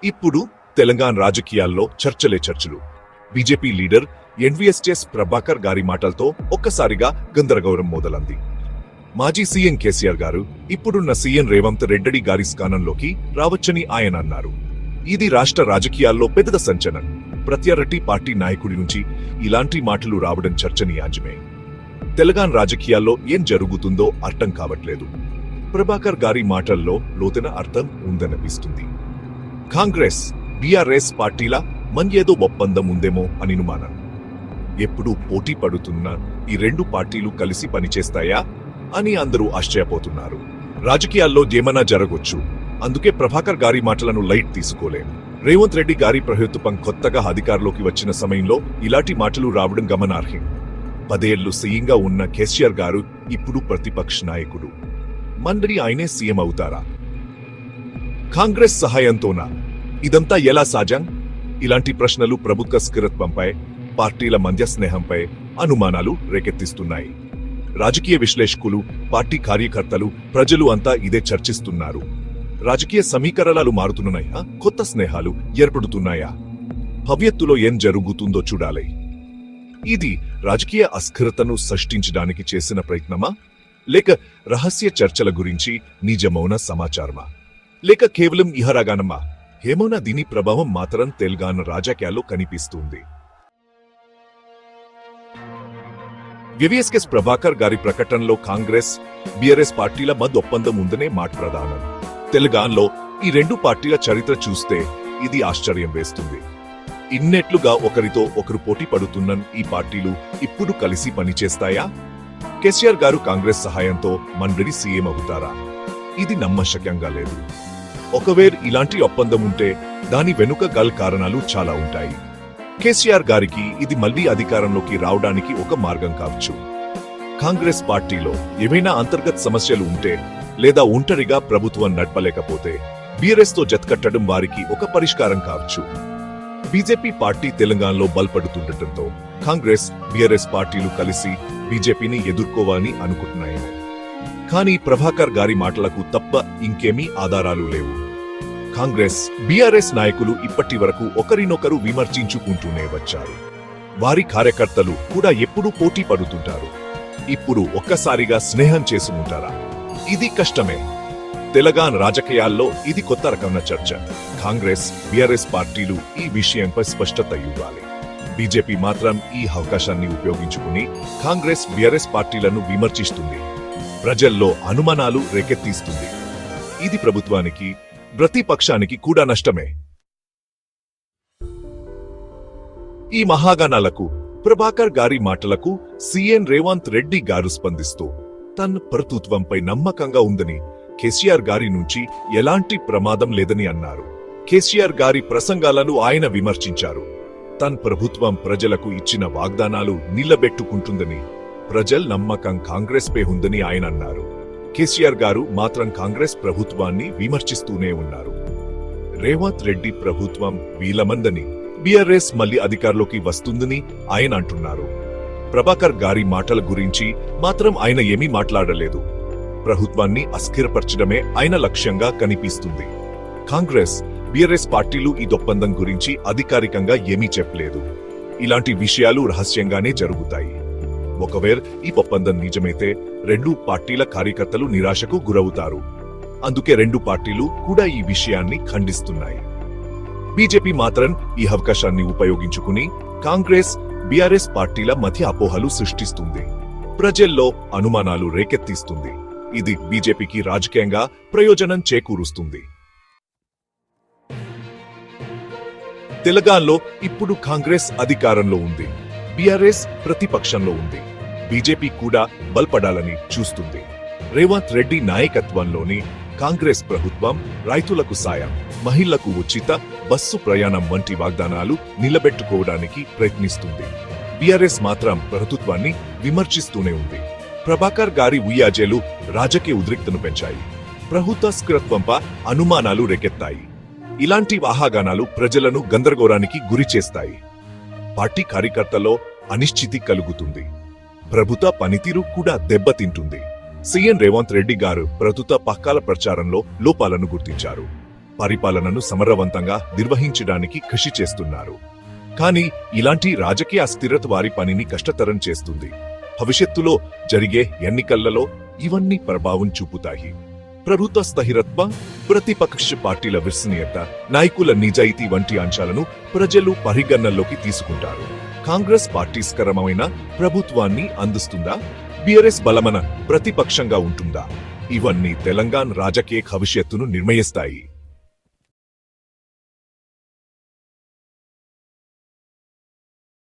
ఇప్పుడు తెలంగాణ రాజకీయాల్లో చర్చలే చర్చలు. బీజేపీ లీడర్ ఎన్వీఎస్ఎస్ ప్రభాకర్ గారి మాటలతో ఒక్కసారిగా గందరగోళం మొదలంది. మాజీ సీఎం కేసీఆర్ గారు ఇప్పుడున్న సీఎం రేవంత్ రెడ్డి గారి స్థానంలోకి రావచ్చని ఆయన అన్నారు. ఇది రాష్ట్ర రాజకీయాల్లో పెద్ద సంచలనం. ప్రత్యర్థి పార్టీ నాయకుడి నుంచి ఇలాంటి మాటలు రావడం చర్చనీయాంశమే. తెలంగాణ రాజకీయాల్లో ఏం జరుగుతుందో అర్థం కావట్లేదు. ప్రభాకర్ గారి మాటల్లో లోతైన అర్థం ఉందనిపిస్తుంది. కాంగ్రెస్, బీఆర్ఎస్ పార్టీల మధ్యేదో ఒప్పందం ఉందేమో అని అనుమానం. ఎప్పుడూ పోటీ పడుతున్న ఈ రెండు పార్టీలు కలిసి పనిచేస్తాయా అని అందరూ ఆశ్చర్యపోతున్నారు. రాజకీయాల్లో ఏమన్నా జరగొచ్చు. అందుకే ప్రభాకర్ గారి మాటలను లైట్ తీసుకోలేం. రేవంత్ రెడ్డి గారి ప్రభుత్వం కొత్తగా అధికారంలోకి వచ్చిన సమయంలో ఇలాంటి మాటలు రావడం గమనార్హం. 10 ఏళ్లు సీఎంగా ఉన్న కేసీఆర్ గారు ఇప్పుడు ప్రతిపక్ష నాయకుడు. మంత్రి ఆయనే సీఎం అవుతారా? కాంగ్రెస్ సహాయంతోనా? ఇదంతా ఎలా సాధ్యం? ఇలాంటి ప్రశ్నలు ప్రభుత్వ స్థిరత్వంపై, పార్టీల మధ్య స్నేహంపై అనుమానాలు రేకెత్తిస్తున్నాయి. రాజకీయ విశ్లేషకులు, పార్టీ కార్యకర్తలు, ప్రజలు అంతా ఇదే చర్చిస్తున్నారు. రాజకీయ సమీకరణాలు మారుతున్నాయా? కొత్త స్నేహాలు ఏర్పడుతున్నాయా? భవిష్యత్తులో ఏం జరుగుతుందో చూడాలి. ఇది రాజకీయ అస్థిరతను సృష్టించడానికి చేసిన ప్రయత్నమా, లేక రహస్య చర్చల గురించి నిజమౌన సమాచారమా, లేక కేవలం ఇహరాగానమా? ఏమౌనా దీని ప్రభావం మాత్రం తెలంగాణ రాజకీయాల్లో కనిపిస్తుంది. ఎన్వీఎస్ఎస్ ప్రభాకర్ గారి ప్రకటనలో కాంగ్రెస్, బీఆర్ఎస్ పార్టీల మధ్య ఒప్పందం ఉందనే మాట ప్రధానం. తెలంగాణలో ఈ రెండు పార్టీల చరిత్ర చూస్తే ఇది ఆశ్చర్యం వేస్తుంది. ఇన్నేట్లుగా ఒకరితో ఒకరు పోటీ పడుతున్న ఈ పార్టీలు ఇప్పుడు కలిసి పనిచేస్తాయా? కేసీఆర్ గారు కాంగ్రెస్ సహాయంతో మంత్రి సీఎం అవుతారా? ఇది నమ్మశక్యంగా లేదు. ఒకవేళ ఇలాంటి ఒప్పందం ఉంటే దాని వెనుక గల కారణాలు చాలా ఉంటాయి. కేసీఆర్ గారికి ఇది మళ్లీ అధికారంలోకి రావడానికి ఒక మార్గం కావచ్చు. కాంగ్రెస్ పార్టీలో ఏవైనా అంతర్గత సమస్యలు ఉంటే, లేదా ఒంటరిగా ప్రభుత్వం నడపలేకపోతే బీఆర్ఎస్ తో జతకట్టడం వారికి ఒక పరిష్కారం కావచ్చు. బీజేపీ పార్టీ తెలంగాణలో బలపడుతుండటంతో కాంగ్రెస్, బీఆర్ఎస్ పార్టీలు కలిసి బీజేపీని ఎదుర్కోవాలని అనుకుంటున్నాయేమో. కానీ ప్రభాకర్ గారి మాటలకు తప్ప ఇంకేమీ ఆధారాలు లేవు. కాంగ్రెస్, బీఆర్ఎస్ నాయకులు ఇప్పటి వరకు ఒకరినొకరు విమర్శించుకుంటూనే వచ్చారు. వారి కార్యకర్తలు కూడా ఎప్పుడూ పోటీ పడుతుంటారు. ఇప్పుడు ఒక్కసారిగా స్నేహం చేసుకుంటారా? ఇది కష్టమే. తెలంగాణ రాజకీయాల్లో ఇది కొత్త రకమైన చర్చ. కాంగ్రెస్, బీఆర్ఎస్ పార్టీలు ఈ విషయంపై స్పష్టత ఇవ్వాలి. బీజేపీ మాత్రం ఈ అవకాశాన్ని ఉపయోగించుకుని కాంగ్రెస్, బీఆర్ఎస్ పార్టీలను విమర్శిస్తుంది. ప్రజల్లో అనుమానాలు రేకెత్తిస్తుంది. ఇది ప్రభుత్వానికి, ప్రతిపక్షానికి కూడా నష్టమే. ఈ మహాగణాలకు, ప్రభాకర్ గారి మాటలకు సీఎం రేవంత్ రెడ్డి గారు స్పందిస్తూ తన ప్రభుత్వంపై నమ్మకంగా ఉందని, కేసీఆర్ గారి నుంచి ఎలాంటి ప్రమాదం లేదని అన్నారు. కేసీఆర్ గారి ప్రసంగాలను ఆయన విమర్శించారు. తన ప్రభుత్వం ప్రజలకు ఇచ్చిన వాగ్దానాలు నిలబెట్టుకుంటుందని, ప్రజల నమ్మకం కాంగ్రెస్ పై ఉందని ఆయన అన్నారు. కేసీఆర్ గారు మాత్రం కాంగ్రెస్ ప్రభుత్వాన్ని విమర్శిస్తూనే ఉన్నారు. రేవంత్ రెడ్డి ప్రభుత్వం వీలమందని, బీఆర్ఎస్ మళ్లీ అధికారంలోకి వస్తుందని ఆయన అంటున్నారు. ప్రభాకర్ గారి మాటల గురించి మాత్రం ఆయన ఏమీ మాట్లాడలేదు. ప్రభుత్వాన్ని అస్థిరపరచడమే ఆయన లక్ష్యంగా కనిపిస్తుంది. కాంగ్రెస్, బీఆర్ఎస్ పార్టీలు ఈ ఒప్పందం గురించి అధికారికంగా ఏమీ చెప్పలేదు. ఇలాంటి విషయాలు రహస్యంగానే జరుగుతాయి. ఒకవేళ ఈ ఒప్పందం నిజమైతే రెండు పార్టీల కార్యకర్తలు నిరాశకు గురవుతారు. అందుకే రెండు పార్టీలు కూడా ఈ విషయాన్ని ఖండిస్తున్నాయి. బీజేపీ మాత్రం ఈ అవకాశాన్ని ఉపయోగించుకుని కాంగ్రెస్, బీఆర్ఎస్ పార్టీల మధ్య అపోహలు సృష్టిస్తుంది. ప్రజల్లో అనుమానాలు రేకెత్తిస్తుంది. ఇది బీజేపీకి రాజకీయంగా ప్రయోజనం చేకూరుస్తుంది. తెలంగాణలో ఇప్పుడు కాంగ్రెస్ అధికారంలో ఉంది. బీఆర్ఎస్ ప్రతిపక్షంలో ఉంది. బీజేపీ కూడా బలపడాలని చూస్తుంది. రేవంత్ రెడ్డి నాయకత్వంలోని కాంగ్రెస్ ప్రభుత్వం రైతులకు సాయం, మహిళలకు ఉచిత బస్సు ప్రయాణం వంటి వాగ్దానాలు నిలబెట్టుకోవడానికి ప్రయత్నిస్తుంది. బీఆర్ఎస్ మాత్రం ప్రభుత్వాన్ని విమర్శిస్తూనే ఉంది. ప్రభాకర్ గారి వ్యాఖ్యలు రాజకీయ ఉద్రిక్తను పెంచాయి. ప్రభుత్వ స్థిరత్వంపై అనుమానాలు రేకెత్తాయి. ఇలాంటి వాహాగానాలు ప్రజలను గందరగోళానికి గురి చేస్తాయి. పార్టీ కార్యకర్తల్లో అనిశ్చితి కలుగుతుంది. ప్రభుత్వ పనితీరు కూడా దెబ్బతింటుంది. సీఎం రేవంత్ రెడ్డి గారు ప్రభుత్వ పక్కాల ప్రచారంలో లోపాలను గుర్తించారు. పరిపాలనను సమర్థవంతంగా నిర్వహించడానికి కృషి చేస్తున్నారు. కానీ ఇలాంటి రాజకీయ అస్థిరత వారి పనిని కష్టతరం చేస్తుంది. భవిష్యత్తులో జరిగే ఎన్నికలలో ఇవన్నీ ప్రభావం చూపుతాయి. ప్రభుత్వ స్థిరత్వం, ప్రతిపక్ష పార్టీల విశ్వసనీయత, నాయకుల నిజాయితీ వంటి అంశాలను ప్రజలు పరిగణనలోకి తీసుకుంటారు. కాంగ్రెస్ పార్టీ స్కరమైన ప్రభుత్వాన్ని అందిస్తుందా? బీఆర్ఎస్ బలమైన ప్రతిపక్షంగా ఉంటుందా? ఇవన్నీ తెలంగాణ రాజకీయ భవిష్యత్తును నిర్ణయిస్తాయి.